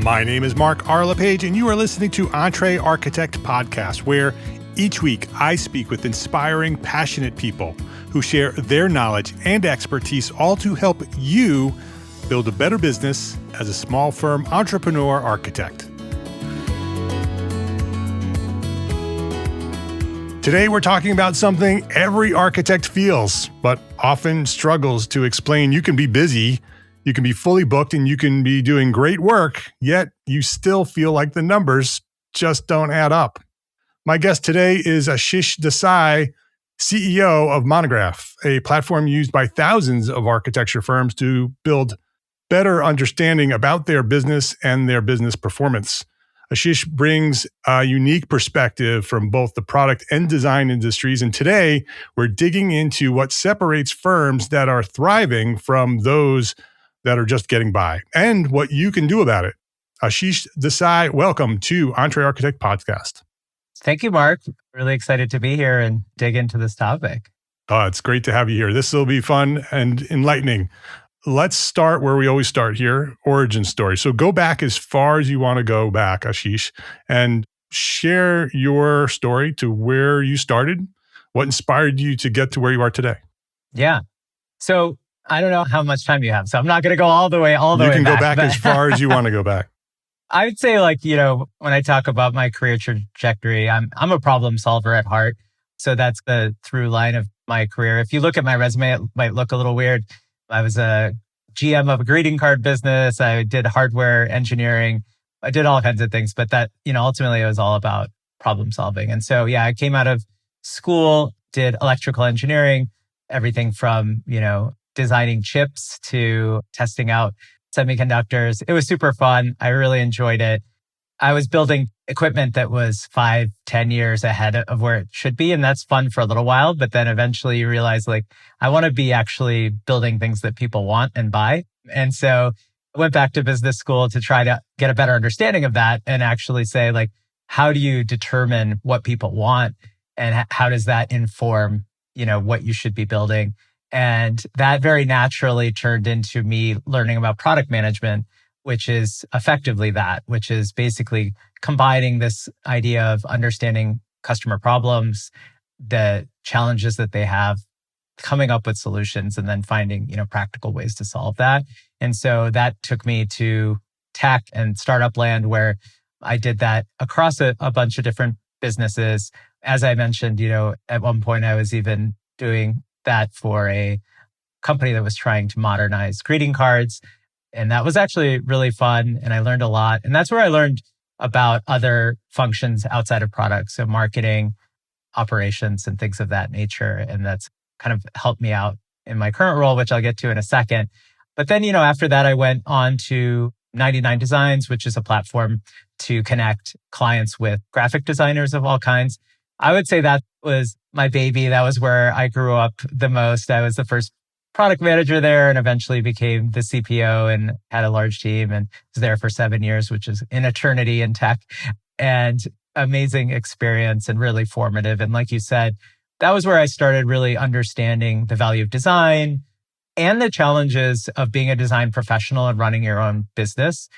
My name is Mark R. LePage, and you are listening to EntreArchitect Podcast, where each week I speak with inspiring, passionate people who share their knowledge and expertise, all to help you build a better business as a small firm entrepreneur architect. Today, we're talking about something every architect feels, but often struggles to explain. You can be busy, you can be fully booked, and you can be doing great work, yet you still feel like the numbers just don't add up. My guest today is Ashish Desai, CEO of Monograph, a platform used by thousands of architecture firms to build better understanding about their business and their business performance. Ashish brings a unique perspective from both the product and design industries. And today, we're digging into what separates firms that are thriving from those that are just getting by and what you can do about it. Ashish Desai, welcome to EntreArchitect Podcast. Thank you, Mark. Really excited to be here and dig into this topic. Oh, it's great to have you here. This will be fun and enlightening. Let's start where we always start here, origin story. So go back as far as you want to go back, Ashish, and share your story to where you started, what inspired you to get to where you are today. Yeah. So I don't know how much time you have, so I'm not going to go all the way back. You can go back as far as you want to go back. I would say, when I talk about my career trajectory, I'm a problem solver at heart. So that's the through line of my career. If you look at my resume, it might look a little weird. I was a GM of a greeting card business. I did hardware engineering. I did all kinds of things, but that, ultimately it was all about problem solving. And so, I came out of school, did electrical engineering, everything from, designing chips to testing out semiconductors. It was super fun. I really enjoyed it. I was building equipment that was 5-10 years ahead of where it should be. And that's fun for a little while. But then eventually you realize, I want to be actually building things that people want and buy. And so I went back to business school to try to get a better understanding of that and actually say, how do you determine what people want? And how does that inform, what you should be building? And that very naturally turned into me learning about product management, which is effectively that, which is basically combining this idea of understanding customer problems, the challenges that they have, coming up with solutions, and then finding, practical ways to solve that. And so that took me to tech and startup land, where I did that across a bunch of different businesses. As I mentioned, at one point I was even doing that for a company that was trying to modernize greeting cards. And that was actually really fun. And I learned a lot. And that's where I learned about other functions outside of products. So marketing, operations, and things of that nature. And that's kind of helped me out in my current role, which I'll get to in a second. But then, after that, I went on to 99 Designs, which is a platform to connect clients with graphic designers of all kinds. I would say that was my baby. That was where I grew up the most. I was the first product manager there and eventually became the CPO and had a large team and was there for 7 years, which is an eternity in tech, and amazing experience and really formative. And like you said, that was where I started really understanding the value of design and the challenges of being a design professional and running your own business.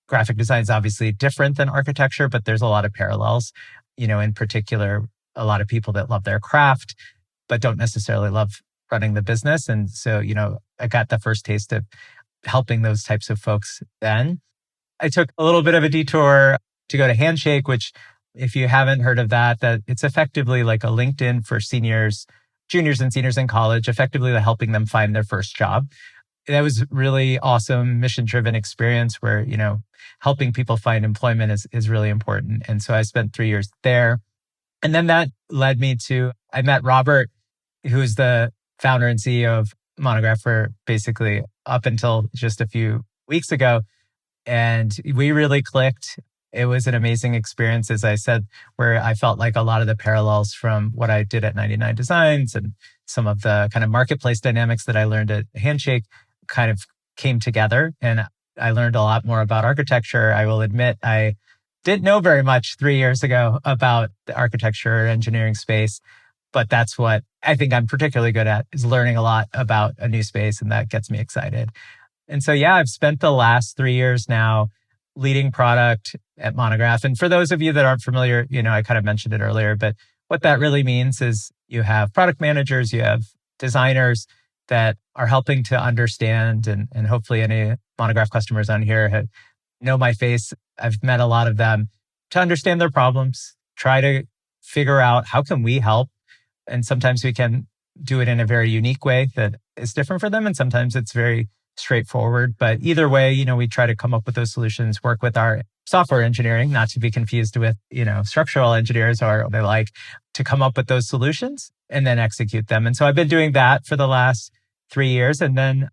Graphic design is obviously different than architecture, but there's a lot of parallels. In particular, a lot of people that love their craft, but don't necessarily love running the business. And so, I got the first taste of helping those types of folks then. I took a little bit of a detour to go to Handshake, which, if you haven't heard of that it's effectively like a LinkedIn for seniors, juniors and seniors in college, effectively helping them find their first job. That was really awesome, mission-driven experience where, helping people find employment is really important. And so I spent 3 years there. And then that led me to, I met Robert, who's the founder and CEO of Monograph for basically up until just a few weeks ago. And we really clicked. It was an amazing experience, as I said, where I felt like a lot of the parallels from what I did at 99 Designs and some of the kind of marketplace dynamics that I learned at Handshake kind of came together. And I learned a lot more about architecture. I will admit, I didn't know very much 3 years ago about the architecture engineering space, but that's what I think I'm particularly good at, is learning a lot about a new space, and that gets me excited. And so, I've spent the last 3 years now leading product at Monograph. And for those of you that aren't familiar, I kind of mentioned it earlier, but what that really means is you have product managers, you have designers that are helping to understand, and hopefully any Monograph customers on here know my face. I've met a lot of them, to understand their problems, try to figure out how can we help. And sometimes we can do it in a very unique way that is different for them. And sometimes it's very straightforward. But either way, we try to come up with those solutions, work with our software engineering, not to be confused with, structural engineers or the like, to come up with those solutions and then execute them. And so I've been doing that for the last 3 years. And then,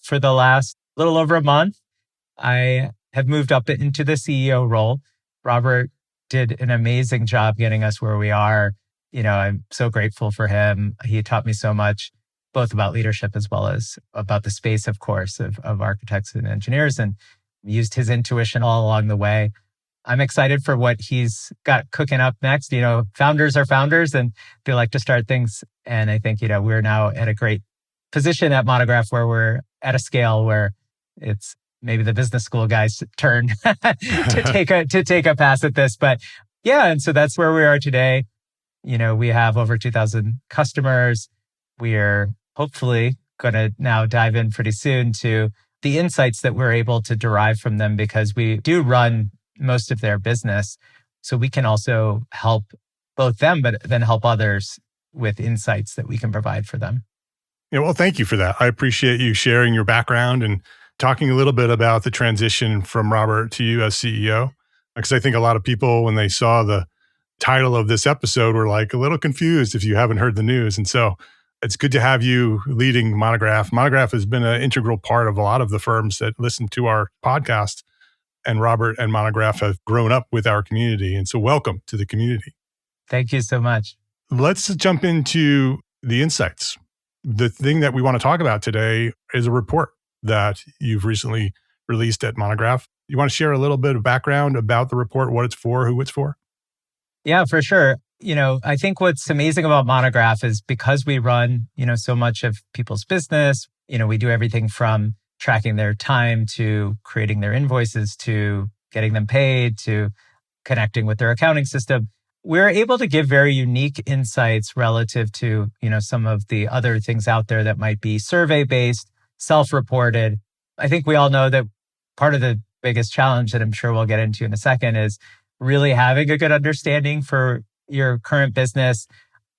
for the last little over a month, I have moved up into the CEO role. Robert did an amazing job getting us where we are. I'm so grateful for him. He taught me so much, both about leadership as well as about the space, of course, of architects and engineers, and used his intuition all along the way. I'm excited for what he's got cooking up next. Founders are founders and they like to start things. And I think, we're now at a great position at Monograph where we're at a scale where it's maybe the business school guys' turn to take a pass at this. But and so that's where we are today. We have over 2,000 customers. We're hopefully going to now dive in pretty soon to the insights that we're able to derive from them, because we do run most of their business. So we can also help both them, but then help others with insights that we can provide for them. Yeah, well, thank you for that. I appreciate you sharing your background and talking a little bit about the transition from Robert to you as CEO. Because I think a lot of people, when they saw the title of this episode, were like a little confused if you haven't heard the news. And so it's good to have you leading Monograph. Monograph has been an integral part of a lot of the firms that listen to our podcast. And Robert and Monograph have grown up with our community. And so welcome to the community. Thank you so much. Let's jump into the insights. The thing that we want to talk about today is a report that you've recently released at Monograph. You want to share a little bit of background about the report, what it's for, who it's for? Yeah, for sure. I think what's amazing about Monograph is because we run, so much of people's business, we do everything from tracking their time to creating their invoices to getting them paid to connecting with their accounting system. We're able to give very unique insights relative to, some of the other things out there that might be survey-based, self-reported. I think we all know that part of the biggest challenge that I'm sure we'll get into in a second is really having a good understanding for your current business.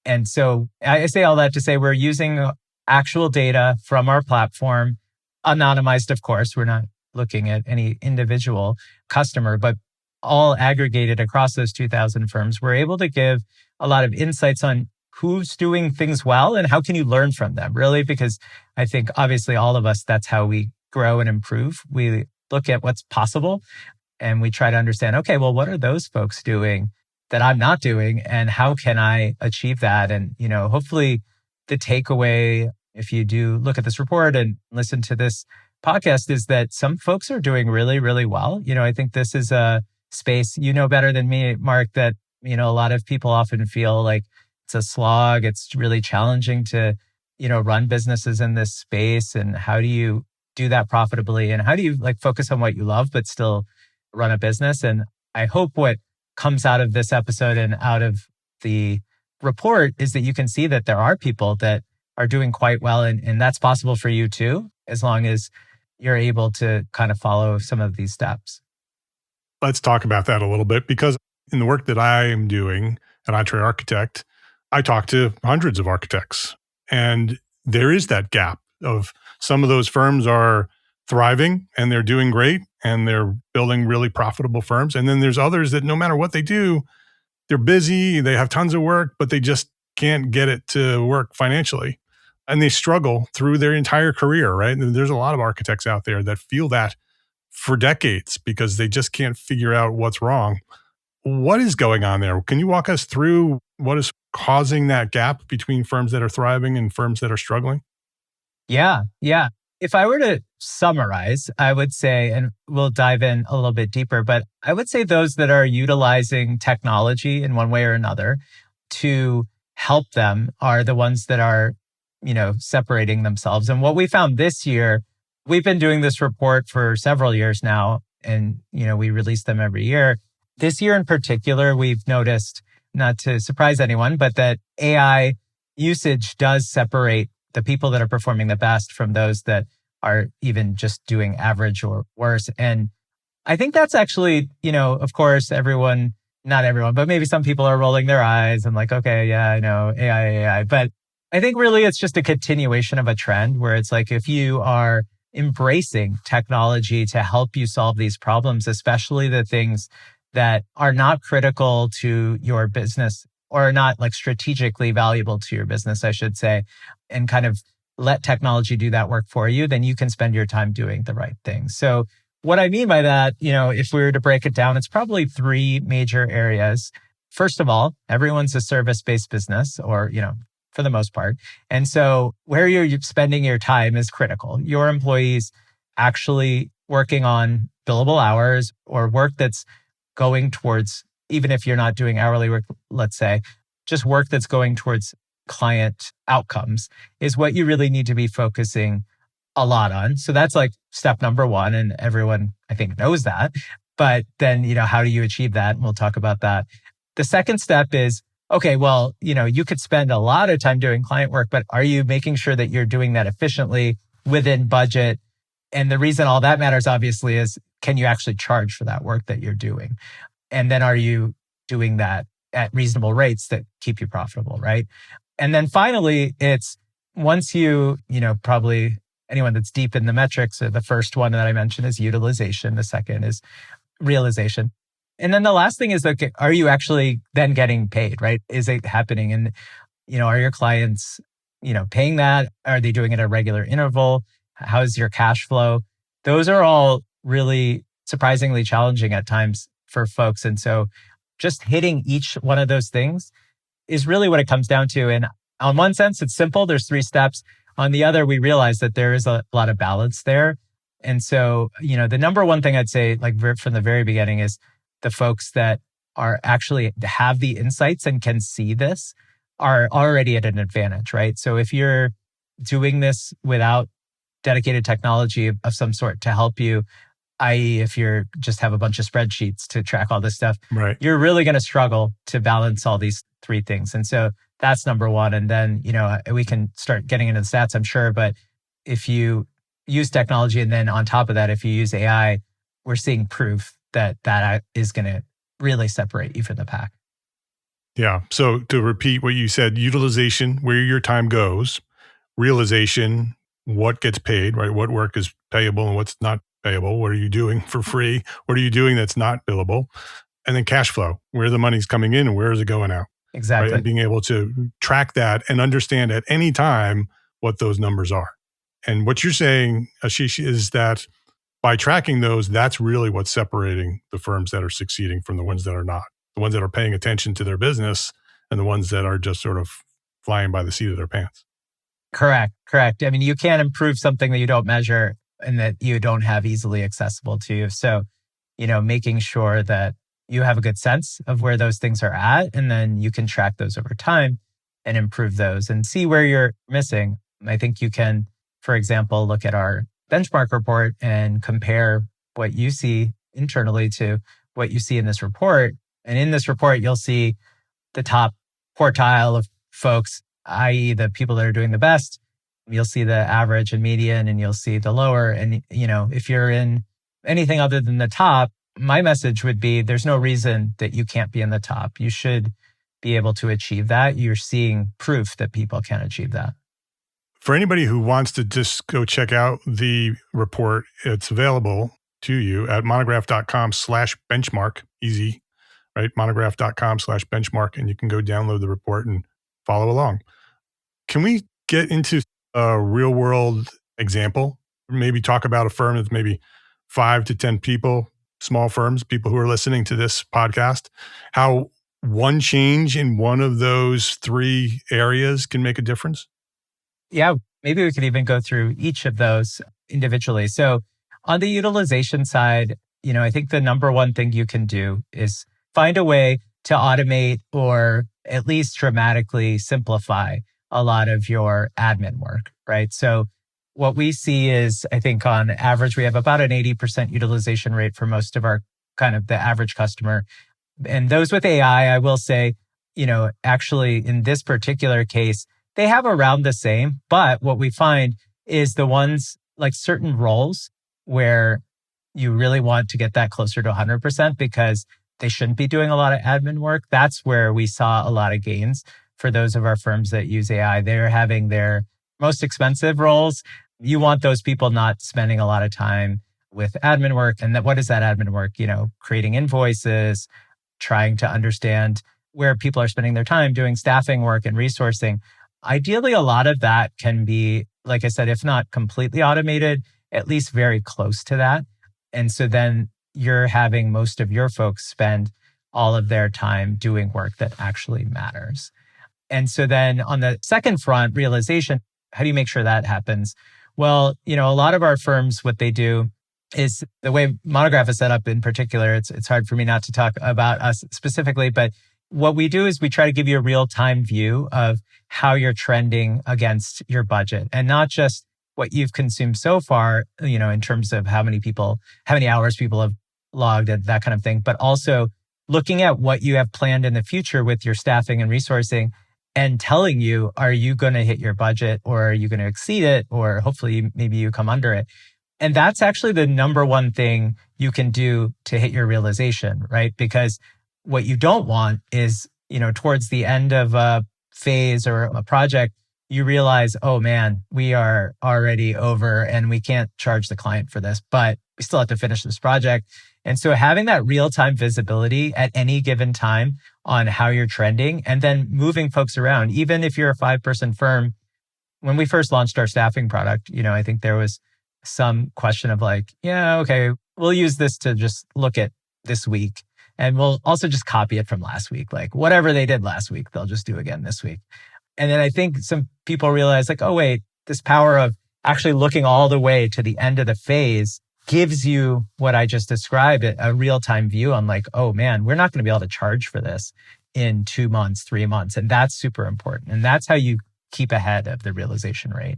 And so I say all that to say we're using actual data from our platform, anonymized, of course. We're not looking at any individual customer, but all aggregated across those 2,000 firms. We're able to give a lot of insights on who's doing things well and how can you learn from them, really? Because I think obviously all of us, that's how we grow and improve. We look at what's possible and we try to understand, okay, well, what are those folks doing that I'm not doing? And how can I achieve that? And, hopefully the takeaway, if you do look at this report and listen to this podcast, is that some folks are doing really, really well. I think this is a space, better than me, Mark, that, a lot of people often feel like it's a slog. It's really challenging to, run businesses in this space. And how do you do that profitably? And how do you focus on what you love, but still run a business? And I hope what comes out of this episode and out of the report is that you can see that there are people that are doing quite well. And that's possible for you too, as long as you're able to kind of follow some of these steps. Let's talk about that a little bit, because in the work that I am doing at EntreArchitect, I talk to hundreds of architects. And there is that gap of some of those firms are thriving and they're doing great and they're building really profitable firms. And then there's others that no matter what they do, they're busy, they have tons of work, but they just can't get it to work financially. And they struggle through their entire career, right? And there's a lot of architects out there that feel that for decades because they just can't figure out what's wrong. What is going on there? Can you walk us through what is causing that gap between firms that are thriving and firms that are struggling? Yeah. If I were to summarize, I would say, and we'll dive in a little bit deeper, but I would say those that are utilizing technology in one way or another to help them are the ones that are, separating themselves. And what we found this year, we've been doing this report for several years now. And, we release them every year. This year in particular, we've noticed, not to surprise anyone, but that AI usage does separate the people that are performing the best from those that are even just doing average or worse. And I think that's actually, of course, not everyone, but maybe some people are rolling their eyes and like, okay, yeah, I know, AI. But I think really it's just a continuation of a trend where it's like, if you are embracing technology to help you solve these problems, especially the things that are not critical to your business or not like strategically valuable to your business, I should say, and kind of let technology do that work for you, then you can spend your time doing the right things. So what I mean by that, if we were to break it down, it's probably three major areas. First of all, everyone's a service-based business or, for the most part. And so where you're spending your time is critical. Your employees actually working on billable hours or work that's going towards, even if you're not doing hourly work, let's say, just work that's going towards client outcomes is what you really need to be focusing a lot on. So that's like step number one. And everyone, I think, knows that. But then, how do you achieve that? And we'll talk about that. The second step is, okay, well, you could spend a lot of time doing client work, but are you making sure that you're doing that efficiently within budget? And the reason all that matters, obviously, is can you actually charge for that work that you're doing? And then are you doing that at reasonable rates that keep you profitable, right? And then finally, it's once probably anyone that's deep in the metrics, the first one that I mentioned is utilization. The second is realization. And then the last thing is, okay, are you actually then getting paid, right? Is it happening? And, are your clients, paying that? Are they doing it at a regular interval? How's your cash flow? Those are all really surprisingly challenging at times for folks. And so just hitting each one of those things is really what it comes down to. And on one sense, it's simple. There's 3 steps. On the other, we realize that there is a lot of balance there. And so, the number one thing I'd say, like from the very beginning, is the folks that are actually have the insights and can see this are already at an advantage, right? So if you're doing this without dedicated technology of some sort to help you, i.e., if you're just have a bunch of spreadsheets to track all this stuff, right, you're really going to struggle to balance all these 3 things. And so that's number one. And then, we can start getting into the stats, I'm sure. But if you use technology and then on top of that, if you use AI, we're seeing proof that is going to really separate you from the pack. Yeah. So to repeat what you said, utilization, where your time goes, realization, what gets paid, right? What work is payable and what's not payable? What are you doing for free? What are you doing that's not billable? And then cash flow, where the money's coming in and where is it going out? Exactly. Right? And being able to track that and understand at any time what those numbers are. And what you're saying, Ashish, is that by tracking those, that's really what's separating the firms that are succeeding from the ones that are not. The ones that are paying attention to their business and the ones that are just sort of flying by the seat of their pants. Correct. I mean, you can't improve something that you don't measure and that you don't have easily accessible to you. So, making sure that you have a good sense of where those things are at, and then you can track those over time and improve those and see where you're missing. I think you can, for example, look at our benchmark report and compare what you see internally to what you see in this report. And in this report, you'll see the top quartile of folks, i.e. the people that are doing the best. You'll see the average and median, and you'll see the lower. And, if you're in anything other than the top, my message would be there's no reason that you can't be in the top. You should be able to achieve that. You're seeing proof that people can achieve that. For anybody who wants to just go check out the report, it's available to you at monograph.com/benchmark. Easy, right? Monograph.com/benchmark, and you can go download the report and follow along. Can we get into a real world example? Maybe talk about a firm that's maybe 5 to 10 people, small firms, people who are listening to this podcast, how one change in one of those 3 areas can make a difference? Yeah, maybe we could even go through each of those individually. So on the utilization side, I think the number one thing you can do is find a way to automate or at least dramatically simplify a lot of your admin work, right? So what we see is, I think on average, we have about an 80% utilization rate for most of our kind of the average customer. And those with AI, I will say, actually in this particular case, they have around the same. But what we find is the ones like certain roles where you really want to get that closer to 100% because they shouldn't be doing a lot of admin work. That's where we saw a lot of gains for those of our firms that use AI. They're having their most expensive roles. You want those people not spending a lot of time with admin work. And what is that admin work? Creating invoices, trying to understand where people are spending their time doing staffing work and resourcing. Ideally, a lot of that can be, like I said, if not completely automated, at least very close to that. And so then you're having most of your folks spend all of their time doing work that actually matters. And so then on the second front, realization, how do you make sure that happens? Well, a lot of our firms, what they do is the way Monograph is set up in particular, it's hard for me not to talk about us specifically, but what we do is we try to give you a real-time view of how you're trending against your budget and not just what you've consumed so far, in terms of how many hours people have logged and that kind of thing, but also looking at what you have planned in the future with your staffing and resourcing and telling you, are you going to hit your budget or are you going to exceed it? Or hopefully maybe you come under it. And that's actually the number one thing you can do to hit your realization, right? Because what you don't want is, towards the end of a phase or a project, you realize, oh man, we are already over and we can't charge the client for this, but we still have to finish this project. And so having that real-time visibility at any given time on how you're trending and then moving folks around, even if you're a 5-person firm, when we first launched our staffing product, I think there was some question of like, yeah, okay, we'll use this to just look at this week. And we'll also just copy it from last week. Like whatever they did last week, they'll just do again this week. And then I think some people realize like, oh, wait, this power of actually looking all the way to the end of the phase gives you what I just described, a real-time view on like, oh man, we're not going to be able to charge for this in 2 months, 3 months. And that's super important. And that's how you keep ahead of the realization rate.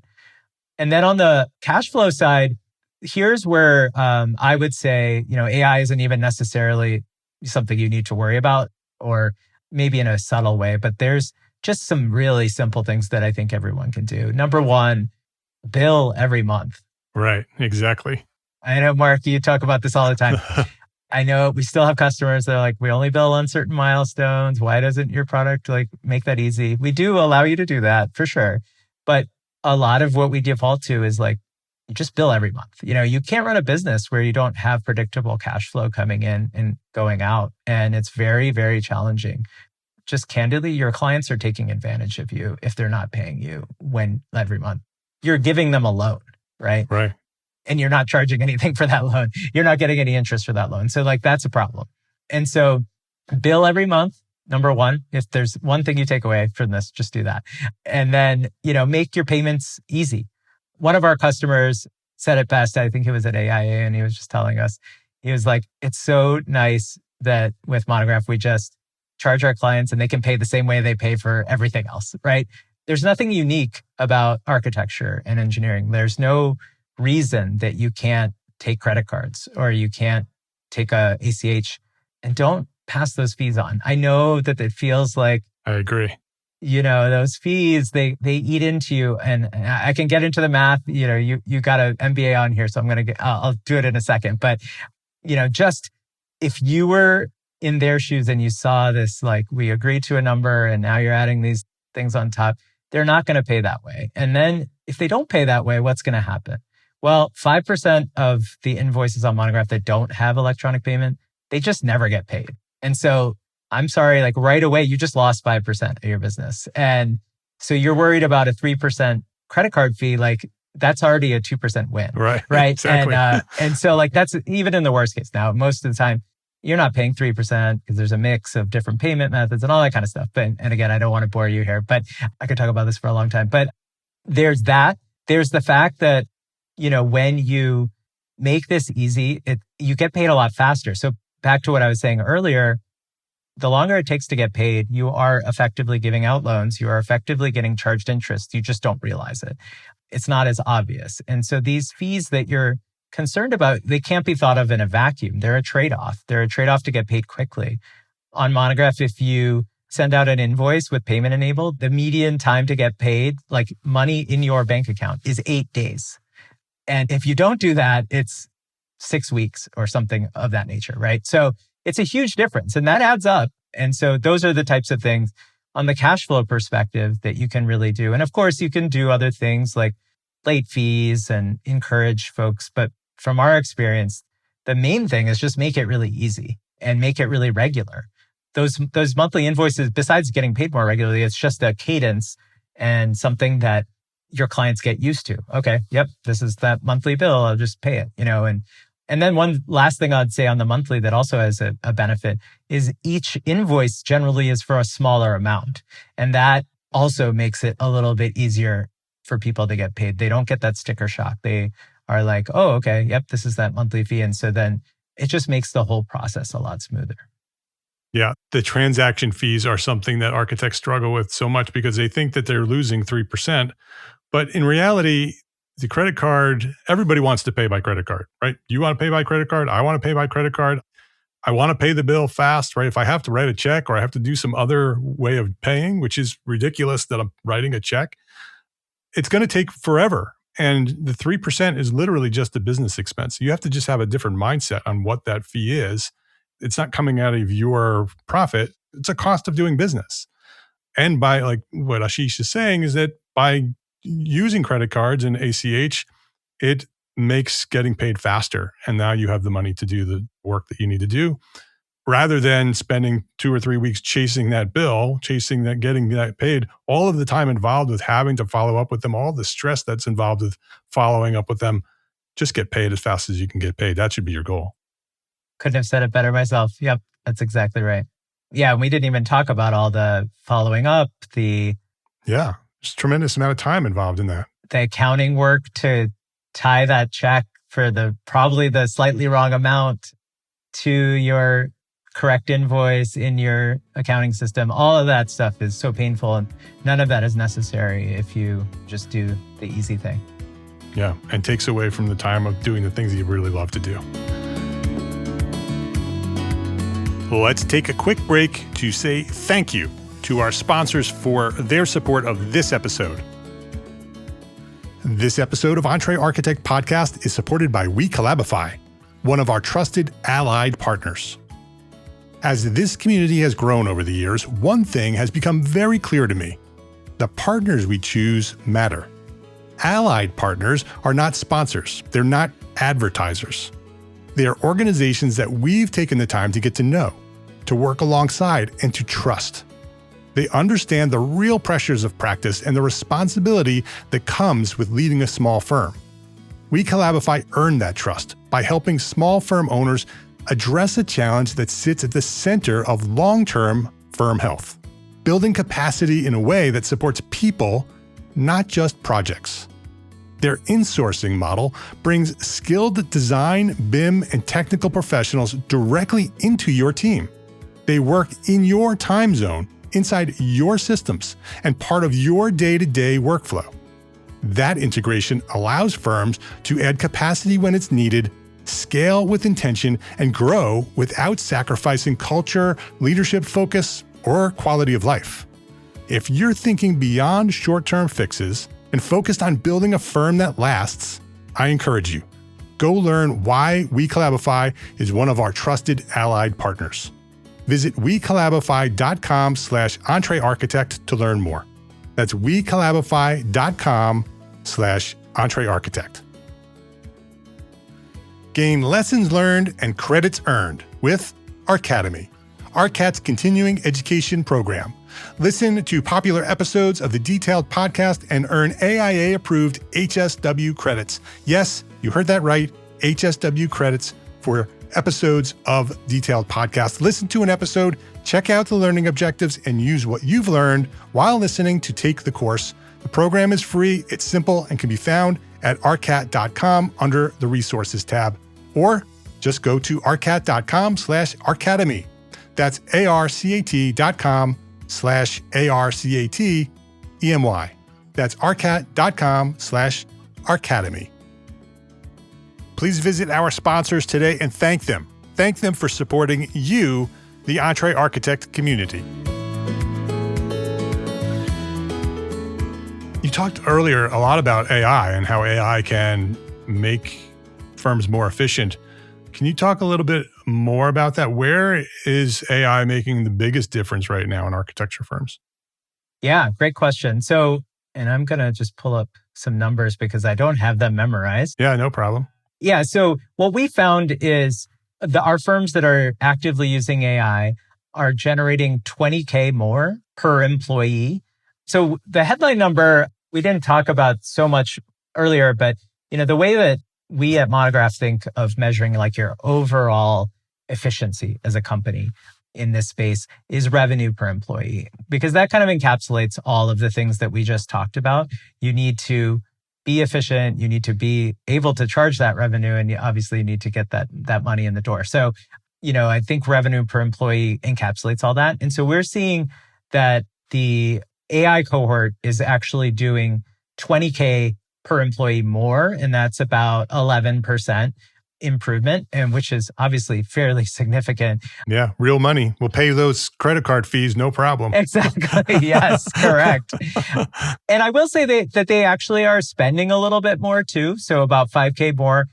And then on the cash flow side, here's where I would say, AI isn't even necessarily something you need to worry about, or maybe in a subtle way, but there's just some really simple things that I think everyone can do. Number one, bill every month. Right, exactly. I know, Mark, you talk about this all the time. I know we still have customers that are like, we only bill on certain milestones. Why doesn't your product make that easy? We do allow you to do that for sure. But a lot of what we default to is like, you just bill every month. You can't run a business where you don't have predictable cash flow coming in and going out. And it's very, very challenging. Just candidly, your clients are taking advantage of you if they're not paying you every month. You're giving them a loan, right? Right. And you're not charging anything for that loan. You're not getting any interest for that loan. So that's a problem. And so bill every month, number one. If there's one thing you take away from this, just do that. And then, make your payments easy. One of our customers said it best. I think it was at AIA, and he was just telling us, he was like, it's so nice that with Monograph, we just charge our clients and they can pay the same way they pay for everything else, right? There's nothing unique about architecture and engineering. There's no reason that you can't take credit cards or you can't take a ACH, and don't pass those fees on. I know that it feels like, I agree. Those fees, they eat into you, and I can get into the math. You got an MBA on here, so I'll do it in a second. But, just if you were in their shoes and you saw this, like we agreed to a number and now you're adding these things on top, they're not going to pay that way. And then if they don't pay that way, what's going to happen? Well, 5% of the invoices on Monograph that don't have electronic payment, they just never get paid. And so I'm sorry, right away, you just lost 5% of your business. And so you're worried about a 3% credit card fee, that's already a 2% win. Right. Right. Exactly. And so that's even in the worst case. Now, most of the time, you're not paying 3% because there's a mix of different payment methods and all that kind of stuff. And again, I don't want to bore you here, but I could talk about this for a long time. But there's that. There's the fact that, when you make this easy, you get paid a lot faster. So back to what I was saying earlier, the longer it takes to get paid, you are effectively giving out loans. You are effectively getting charged interest. You just don't realize it. it's not as obvious. And so these fees that you're concerned about, they can't be thought of in a vacuum. They're a trade-off. They're a trade-off to get paid quickly. On Monograph, if you send out an invoice with payment enabled, the median time to get paid, like money in your bank account, is 8 days. And if you don't do that, it's 6 weeks or something of that nature, right? So it's a huge difference and that adds up. And so those are the types of things on the cash flow perspective that you can really do. And of course, you can do other things like late fees and encourage folks. But from our experience, the main thing is just make it really easy and make it really regular. Those monthly invoices, besides getting paid more regularly, it's just a cadence and something that your clients get used to. Okay, yep, this is that monthly bill. I'll just pay it, And then one last thing I'd say on the monthly that also has a benefit is each invoice generally is for a smaller amount. And that also makes it a little bit easier for people to get paid. They don't get that sticker shock. They are like, oh, okay, yep, this is that monthly fee. And so then it just makes the whole process a lot smoother. Yeah, the transaction fees are something that architects struggle with so much because they think that they're losing 3%. But in reality, the credit card, everybody wants to pay by credit card, right? You want to pay by credit card. I want to pay by credit card. I want to pay the bill fast, right? If I have to write a check or I have to do some other way of paying, which is ridiculous that I'm writing a check, it's going to take forever. And the 3% is literally just a business expense. You have to just have a different mindset on what that fee is. It's not coming out of your profit. It's a cost of doing business. And by like what Ashish is saying is that by using credit cards and ACH, it makes getting paid faster. And now you have the money to do the work that you need to do rather than spending 2 or 3 weeks chasing that bill, getting that paid, all of the time involved with having to follow up with them, all the stress that's involved with following up with them. Just get paid as fast as you can get paid. That should be your goal. Couldn't have said it better myself. Yep, that's exactly right. Yeah, we didn't even talk about all the following up, Yeah, there's a tremendous amount of time involved in that. The accounting work to tie that check for probably the slightly wrong amount to your correct invoice in your accounting system. All of that stuff is so painful and none of that is necessary if you just do the easy thing. Yeah, and takes away from the time of doing the things that you really love to do. Let's take a quick break to say thank you to our sponsors for their support of this episode. This episode of EntreArchitect Podcast is supported by WeCollabify, one of our trusted allied partners. As this community has grown over the years, one thing has become very clear to me. The partners we choose matter. Allied partners are not sponsors. They're not advertisers. They are organizations that we've taken the time to get to know, to work alongside, and to trust. They understand the real pressures of practice and the responsibility that comes with leading a small firm. WeCollabify earned that trust by helping small firm owners address a challenge that sits at the center of long-term firm health, building capacity in a way that supports people, not just projects. Their insourcing model brings skilled design, BIM, and technical professionals directly into your team. They work in your time zone, inside your systems, and part of your day-to-day workflow. That integration allows firms to add capacity when it's needed, scale with intention, and grow without sacrificing culture, leadership focus, or quality of life. If you're thinking beyond short-term fixes and focused on building a firm that lasts, I encourage you. Go learn why WeCollabify is one of our trusted allied partners. Visit WeCollabify.com/EntreArchitect to learn more. That's WeCollabify.com/EntreArchitect. Gain lessons learned and credits earned with Arcademy, ARCAT's continuing education program. Listen to popular episodes of the Detailed Podcast and earn AIA-approved HSW credits. Yes, you heard that right, HSW credits for episodes of Detailed Podcast. Listen to an episode, check out the learning objectives, and use what you've learned while listening to take the course. The program is free, it's simple, and can be found at arcat.com under the Resources tab. Or just go to arcat.com/arcademy. That's arcat.com/arcatemy. That's arcat.com/Arcademy. Please visit our sponsors today and thank them. Thank them for supporting you, the EntreArchitect community. You talked earlier a lot about AI and how AI can make firms more efficient. Can you talk a little bit more about that? Where is AI making the biggest difference right now in architecture firms? Yeah, great question. So, and I'm going to just pull up some numbers because I don't have them memorized. Yeah, no problem. Yeah, so what we found is our firms that are actively using AI are generating $20K more per employee. So the headline number we didn't talk about so much earlier, but the way that we at Monograph think of measuring like your overall efficiency as a company in this space is revenue per employee, because that kind of encapsulates all of the things that we just talked about. You need to be efficient, you need to be able to charge that revenue, and obviously you need to get that money in the door. So, I think revenue per employee encapsulates all that. And so we're seeing that the AI cohort is actually doing $20K per employee more, and that's about 11% improvement, and which is obviously fairly significant. Yeah, real money. We'll pay those credit card fees, no problem. Exactly. Yes, correct. And I will say that they actually are spending a little bit more too. So about 5K more.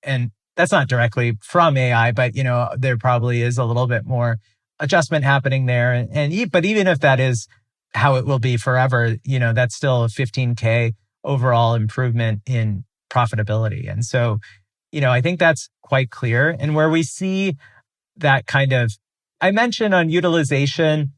And that's not directly from AI, but there probably is a little bit more adjustment happening there. But even if that is how it will be forever, that's still a 15K overall improvement in profitability. And so, I think that's quite clear. And where we see that kind of, I mentioned on utilization,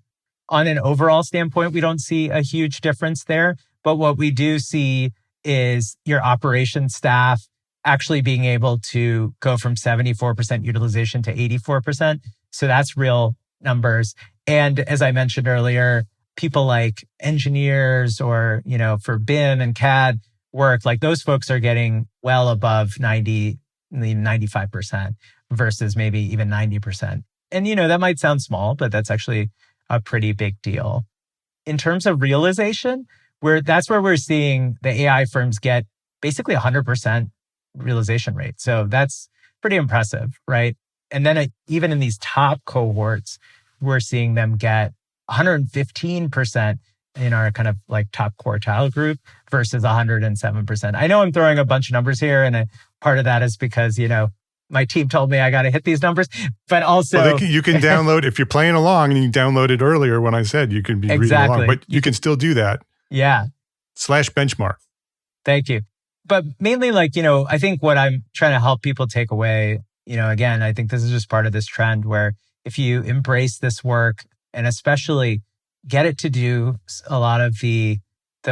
on an overall standpoint, we don't see a huge difference there. But what we do see is your operations staff actually being able to go from 74% utilization to 84%. So that's real numbers. And as I mentioned earlier, people like engineers or, for BIM and CAD work, like those folks are getting well above 95% versus maybe even 90%. And, that might sound small, but that's actually a pretty big deal. In terms of realization, that's where we're seeing the AI firms get basically 100% realization rate. So that's pretty impressive, right? And then even in these top cohorts, we're seeing them get 115% in our kind of like top quartile group versus 107%. I know I'm throwing a bunch of numbers here, and part of that is because, my team told me I got to hit these numbers, but also you can download, if you're playing along and you downloaded earlier when I said you can be reading along, but you can still do that. Yeah. /benchmark. Thank you. But mainly I think what I'm trying to help people take away, again, I think this is just part of this trend where if you embrace this work and especially get it to do a lot of the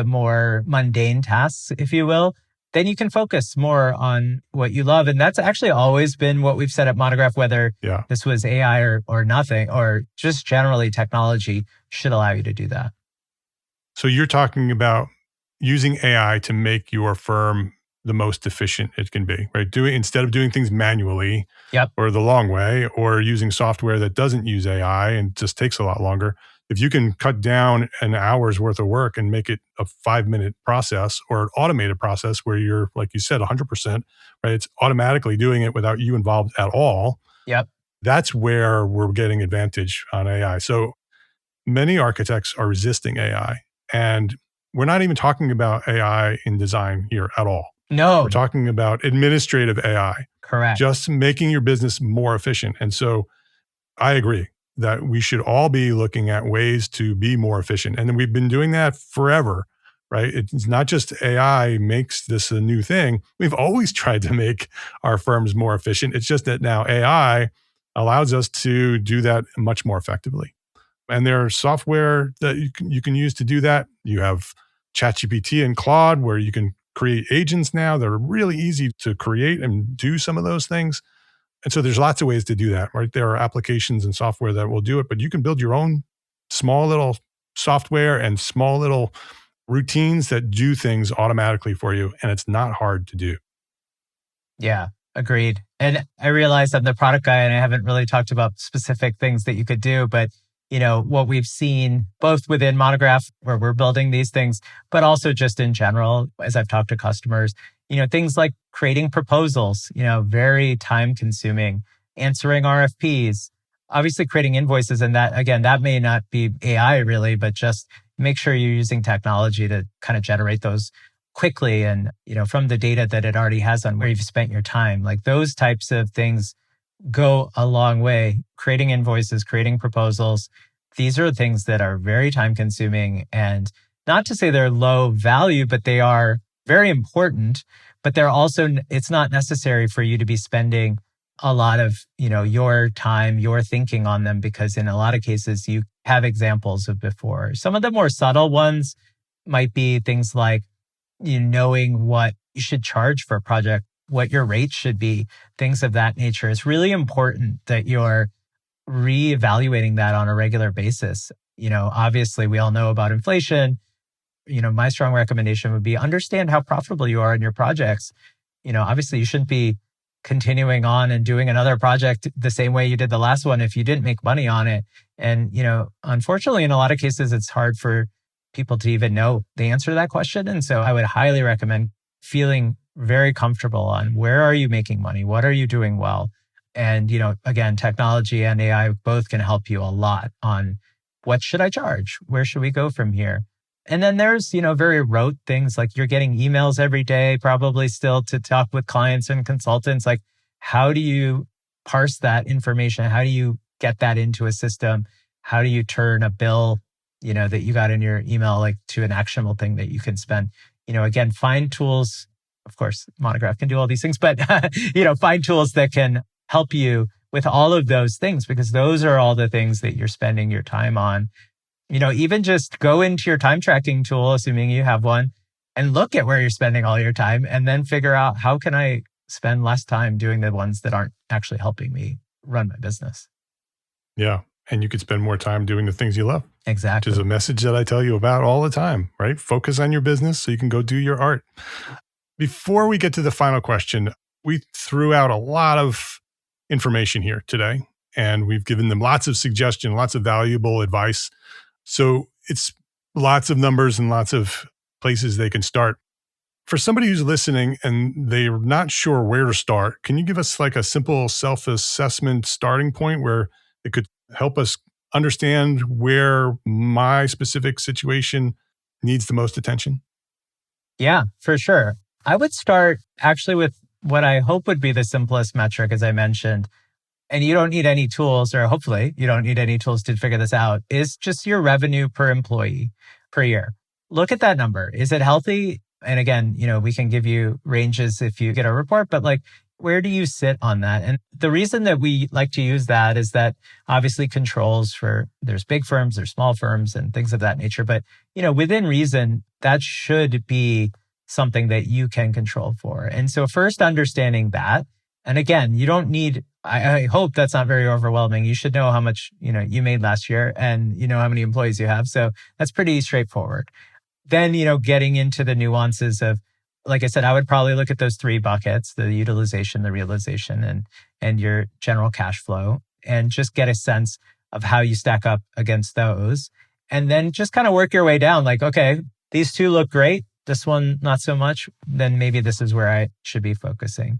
more mundane tasks, if you will, then you can focus more on what you love. And that's actually always been what we've said at Monograph, whether this was AI or nothing, or just generally technology should allow you to do that. So you're talking about using AI to make your firm the most efficient it can be, right? Instead of doing things manually or the long way, or using software that doesn't use AI and just takes a lot longer. If you can cut down an hour's worth of work and make it a 5-minute process or an automated process where you're, like you said, 100%, right? It's automatically doing it without you involved at all. Yep. That's where we're getting advantage on AI. So many architects are resisting AI, and we're not even talking about AI in design here at all. No. We're talking about administrative AI. Correct. Just making your business more efficient. And so I agree that we should all be looking at ways to be more efficient. And we've been doing that forever, right? It's not just AI makes this a new thing. We've always tried to make our firms more efficient. It's just that now AI allows us to do that much more effectively. And there's software that you can use to do that. You have ChatGPT and Claude, where you can create agents now that are really easy to create and do some of those things. And so there's lots of ways to do that, right? There are applications and software that will do it, but you can build your own small little software and small little routines that do things automatically for you. And it's not hard to do. Yeah, agreed. And I realized I'm the product guy and I haven't really talked about specific things that you could do, but what we've seen both within Monograph where we're building these things, but also just in general, as I've talked to customers, things like creating proposals, very time consuming, answering RFPs, obviously creating invoices. And that, again, that may not be AI really, but just make sure you're using technology to kind of generate those quickly and, from the data that it already has on where you've spent your time. Like those types of things go a long way. Creating invoices, creating proposals. These are things that are very time consuming, and not to say they're low value, but they are very important. But they're also, it's not necessary for you to be spending a lot of, your time, your thinking on them, because in a lot of cases you have examples of before. Some of the more subtle ones might be things like knowing what you should charge for a project, what your rate should be, things of that nature. It's really important that you're reevaluating that on a regular basis. Obviously we all know about inflation. My strong recommendation would be understand how profitable you are in your projects. Obviously you shouldn't be continuing on and doing another project the same way you did the last one if you didn't make money on it. And, unfortunately, in a lot of cases, it's hard for people to even know the answer to that question. And so I would highly recommend feeling very comfortable on where are you making money? What are you doing well? And, again, technology and AI both can help you a lot on what should I charge? Where should we go from here? And then there's, very rote things like you're getting emails every day, probably still to talk with clients and consultants. Like, how do you parse that information? How do you get that into a system? How do you turn a bill, that you got in your email, like to an actionable thing that you can spend? Again, find tools. Of course, Monograph can do all these things, but, find tools that can help you with all of those things, because those are all the things that you're spending your time on. Even just go into your time tracking tool, assuming you have one, and look at where you're spending all your time, and then figure out how can I spend less time doing the ones that aren't actually helping me run my business. Yeah. And you could spend more time doing the things you love. Exactly. Which is a message that I tell you about all the time, right? Focus on your business so you can go do your art. Before we get to the final question, we threw out a lot of information here today, and we've given them lots of suggestions, lots of valuable advice. So it's lots of numbers and lots of places they can start. For somebody who's listening and they're not sure where to start, can you give us like a simple self-assessment starting point where it could help us understand where my specific situation needs the most attention? Yeah, for sure. I would start actually with what I hope would be the simplest metric, as I mentioned. And you don't need any tools, or hopefully you don't need any tools to figure this out, is just your revenue per employee per year. Look at that number. Is it healthy? And again, we can give you ranges if you get a report, but like, where do you sit on that? And the reason that we like to use that is that obviously controls there's big firms, there's small firms and things of that nature. But, within reason, that should be something that you can control for. And so first understanding that, and again, you don't need, I hope that's not very overwhelming. You should know how much, you made last year and how many employees you have. So that's pretty straightforward. Then, getting into the nuances of, like I said, I would probably look at those three buckets: the utilization, the realization, and your general cash flow, and just get a sense of how you stack up against those. And then just kind of work your way down. Like, okay, these two look great. This one, not so much. Then maybe this is where I should be focusing.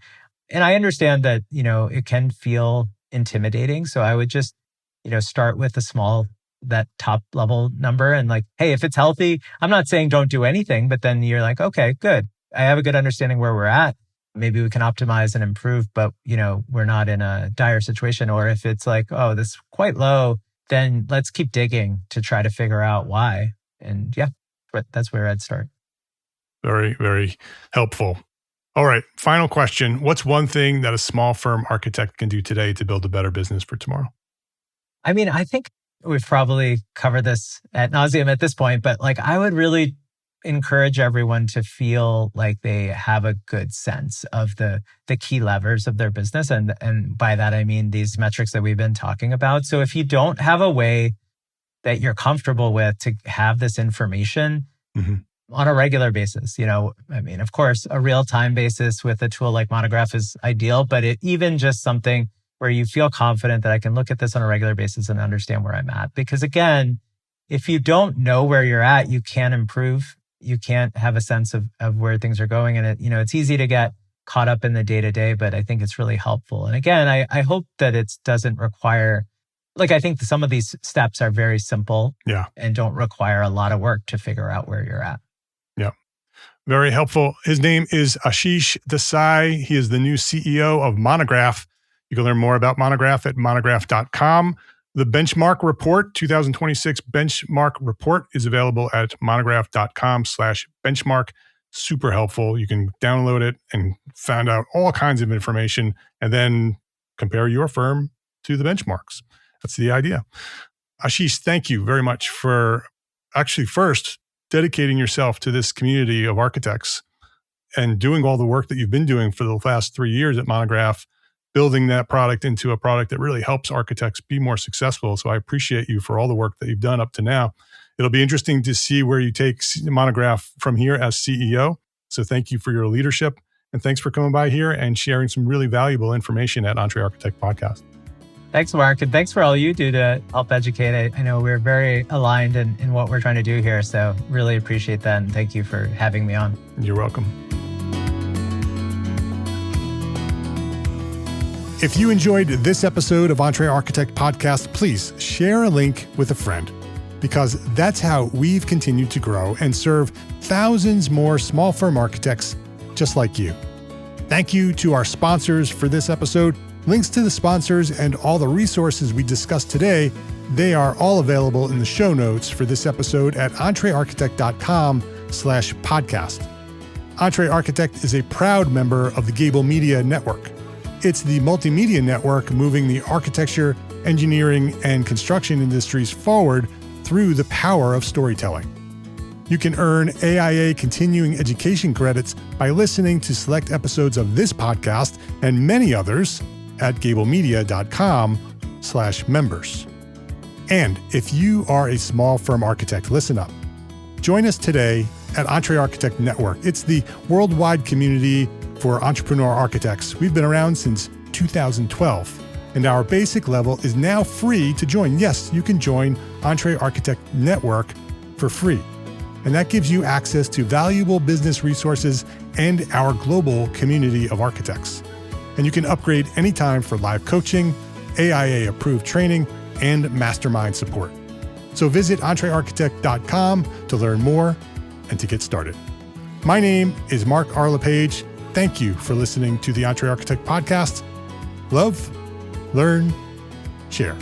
And I understand that, it can feel intimidating. So I would just, start with that top level number and like, hey, if it's healthy, I'm not saying don't do anything, but then you're like, okay, good. I have a good understanding where we're at. Maybe we can optimize and improve, but we're not in a dire situation. Or if it's like, oh, this is quite low, then let's keep digging to try to figure out why. And yeah, that's where I'd start. Very, very helpful. All right. Final question. What's one thing that a small firm architect can do today to build a better business for tomorrow? I mean, I think we've probably covered this ad nauseum at this point, but like I would really encourage everyone to feel like they have a good sense of the key levers of their business. And by that, I mean these metrics that we've been talking about. So if you don't have a way that you're comfortable with to have this information on a regular basis, of course, a real-time basis with a tool like Monograph is ideal, but even just something where you feel confident that I can look at this on a regular basis and understand where I'm at. Because again, if you don't know where you're at, you can't improve. You can't have a sense of where things are going. And it's easy to get caught up in the day-to-day, but I think it's really helpful. And again, I hope that it doesn't require, I think some of these steps are very simple and don't require a lot of work to figure out where you're at. Yeah. Very helpful. His name is Ashish Desai. He is the new CEO of Monograph. You can learn more about Monograph at monograph.com. The Benchmark Report, 2026 Benchmark Report, is available at monograph.com/benchmark. Super helpful. You can download it and find out all kinds of information and then compare your firm to the benchmarks. That's the idea. Ashish, thank you very much for actually first dedicating yourself to this community of architects and doing all the work that you've been doing for the last 3 years at Monograph, building that product into a product that really helps architects be more successful. So I appreciate you for all the work that you've done up to now. It'll be interesting to see where you take Monograph from here as CEO. So thank you for your leadership, and thanks for coming by here and sharing some really valuable information at EntreArchitect Podcast. Thanks, Mark, and thanks for all you do to help educate. I know we're very aligned in what we're trying to do here, so really appreciate that, and thank you for having me on. You're welcome. If you enjoyed this episode of EntreArchitect Podcast, please share a link with a friend, because that's how we've continued to grow and serve thousands more small firm architects just like you. Thank you to our sponsors for this episode. Links to the sponsors and all the resources we discussed today, they are all available in the show notes for this episode at entrearchitect.com/podcast. EntreArchitect is a proud member of the Gable Media Network. It's the multimedia network moving the architecture, engineering, and construction industries forward through the power of storytelling. You can earn AIA continuing education credits by listening to select episodes of this podcast and many others at gablemedia.com/members. And if you are a small firm architect, listen up. Join us today at EntreArchitect Network. It's the worldwide community for entrepreneur architects. We've been around since 2012, and our basic level is now free to join. Yes, you can join EntreArchitect Network for free. And that gives you access to valuable business resources and our global community of architects. And you can upgrade anytime for live coaching, AIA-approved training, and mastermind support. So visit entrearchitect.com to learn more and to get started. My name is Mark R. LePage. Thank you for listening to the EntreArchitect Podcast. Love, learn, share.